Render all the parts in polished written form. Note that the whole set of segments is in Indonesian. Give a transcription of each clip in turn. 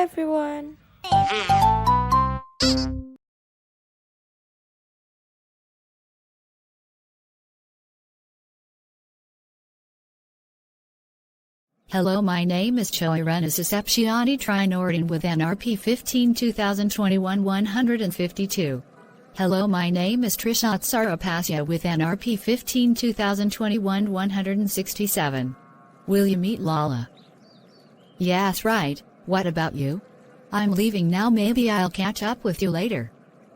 everyone. Hello, my name is Choirena Suseptiani Trinordian with NRP 15 2021 152. Hello, my name is Trishat Sarapasya with NRP 15 2021 167. Will you meet Lala? Yes, right. What about you? I'm leaving now, maybe I'll catch up with you later.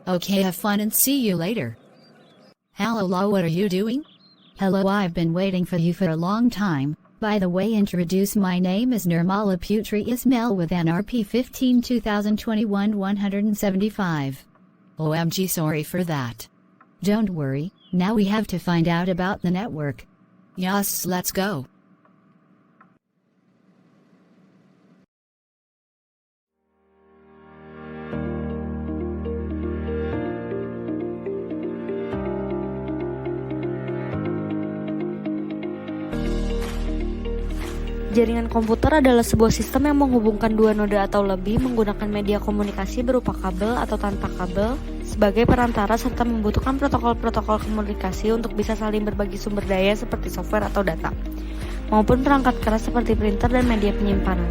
Okay, have fun and see you later. Hello, La, what are you doing? Hello, I've been waiting for you for a long time. By the way, introduce, my name is Nirmala Putri Ismail with NRP 15 2021 175. OMG, sorry for that. Don't worry, now we have to find out about the network. Yes, let's go. Jaringan komputer adalah sebuah sistem yang menghubungkan dua noda atau lebih menggunakan media komunikasi berupa kabel atau tanpa kabel sebagai perantara serta membutuhkan protokol-protokol komunikasi untuk bisa saling berbagi sumber daya seperti software atau data, maupun perangkat keras seperti printer dan media penyimpanan.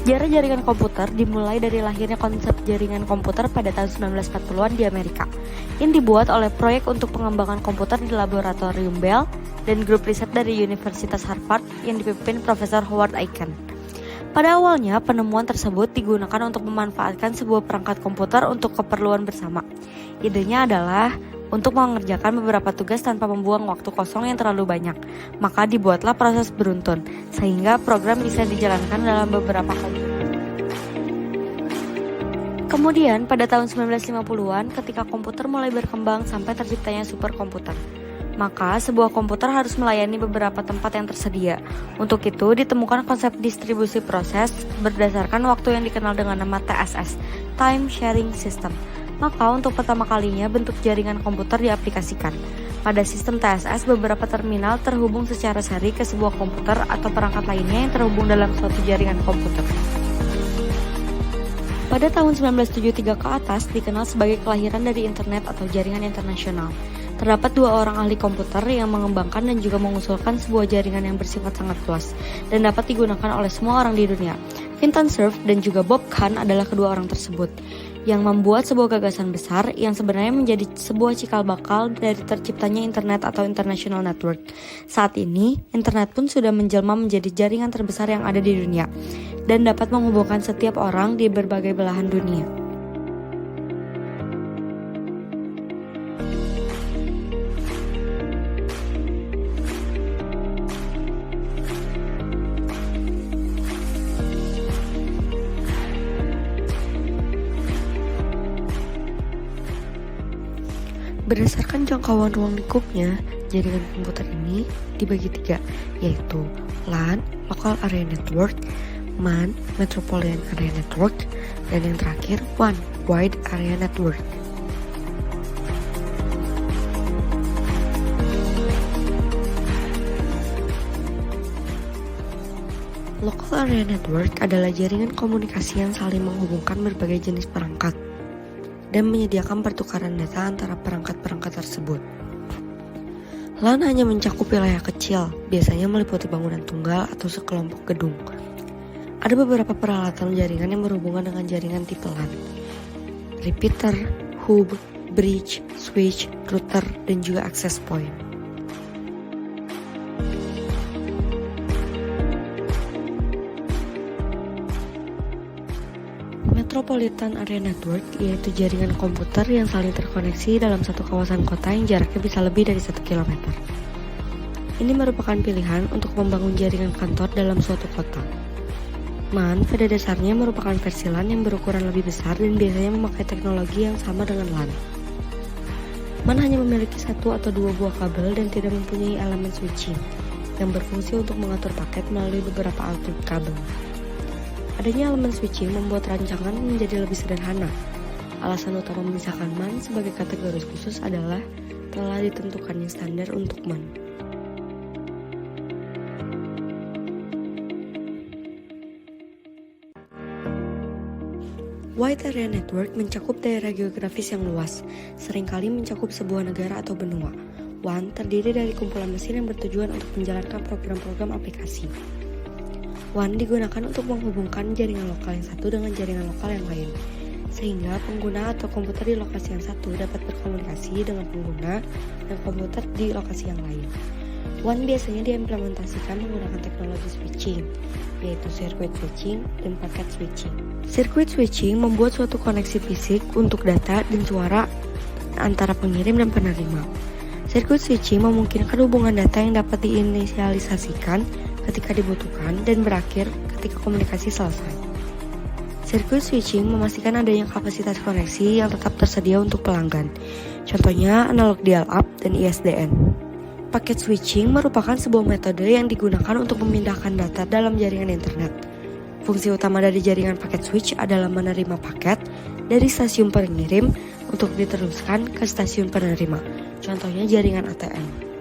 Sejarah jaringan komputer dimulai dari lahirnya konsep jaringan komputer pada tahun 1940-an di Amerika, yang dibuat oleh proyek untuk pengembangan komputer di laboratorium Bell dan grup riset dari Universitas Harvard yang dipimpin Profesor Howard Aiken. Pada awalnya, penemuan tersebut digunakan untuk memanfaatkan sebuah perangkat komputer untuk keperluan bersama. Idenya adalah untuk mengerjakan beberapa tugas tanpa membuang waktu kosong yang terlalu banyak. Maka dibuatlah proses beruntun, sehingga program bisa dijalankan dalam beberapa kali. Kemudian pada tahun 1950-an, ketika komputer mulai berkembang sampai terciptanya superkomputer, maka sebuah komputer harus melayani beberapa tempat yang tersedia. Untuk itu ditemukan konsep distribusi proses berdasarkan waktu yang dikenal dengan nama TSS, Time Sharing System. Maka untuk pertama kalinya bentuk jaringan komputer diaplikasikan. Pada sistem TSS, beberapa terminal terhubung secara seri ke sebuah komputer atau perangkat lainnya yang terhubung dalam suatu jaringan komputer. Pada tahun 1973 ke atas dikenal sebagai kelahiran dari internet atau jaringan internasional. Terdapat dua orang ahli komputer yang mengembangkan dan juga mengusulkan sebuah jaringan yang bersifat sangat luas dan dapat digunakan oleh semua orang di dunia. Vinton Cerf dan juga Bob Kahn adalah kedua orang tersebut yang membuat sebuah gagasan besar yang sebenarnya menjadi sebuah cikal bakal dari terciptanya internet atau international network. Saat ini, internet pun sudah menjelma menjadi jaringan terbesar yang ada di dunia dan dapat menghubungkan setiap orang di berbagai belahan dunia. Berdasarkan jangkauan ruang lingkupnya, jaringan komputer ini dibagi tiga, yaitu LAN, Local Area Network, MAN, Metropolitan Area Network, dan yang terakhir WAN, Wide Area Network. Local Area Network adalah jaringan komunikasi yang saling menghubungkan berbagai jenis perangkat dan menyediakan pertukaran data antara perangkat-perangkat tersebut. LAN hanya mencakup wilayah kecil, biasanya meliputi bangunan tunggal atau sekelompok gedung. Ada beberapa peralatan jaringan yang berhubungan dengan jaringan tipe LAN. Repeater, hub, bridge, switch, router, dan juga access point. Metropolitan Area Network yaitu jaringan komputer yang saling terkoneksi dalam satu kawasan kota yang jaraknya bisa lebih dari 1 km. Ini merupakan pilihan untuk membangun jaringan kantor dalam suatu kota. MAN pada dasarnya merupakan versi LAN yang berukuran lebih besar dan biasanya memakai teknologi yang sama dengan LAN. MAN hanya memiliki satu atau dua buah kabel dan tidak mempunyai elemen switching yang berfungsi untuk mengatur paket melalui beberapa output kabel. Adanya elemen switching membuat rancangan menjadi lebih sederhana. Alasan utama memisahkan MAN sebagai kategori khusus adalah telah ditentukannya standar untuk MAN. Wide Area Network mencakup daerah geografis yang luas, seringkali mencakup sebuah negara atau benua. WAN terdiri dari kumpulan mesin yang bertujuan untuk menjalankan program-program aplikasi. WAN digunakan untuk menghubungkan jaringan lokal yang satu dengan jaringan lokal yang lain, sehingga pengguna atau komputer di lokasi yang satu dapat berkomunikasi dengan pengguna dan komputer di lokasi yang lain. WAN biasanya diimplementasikan menggunakan teknologi switching, yaitu circuit switching dan packet switching. Circuit switching membuat suatu koneksi fisik untuk data dan suara antara pengirim dan penerima. Circuit switching memungkinkan hubungan data yang dapat diinisialisasikan ketika dibutuhkan dan berakhir ketika komunikasi selesai. Circuit switching memastikan adanya kapasitas koneksi yang tetap tersedia untuk pelanggan. Contohnya analog dial-up dan ISDN. Packet switching merupakan sebuah metode yang digunakan untuk memindahkan data dalam jaringan internet. Fungsi utama dari jaringan packet switch adalah menerima paket dari stasiun pengirim untuk diteruskan ke stasiun penerima, contohnya jaringan ATM.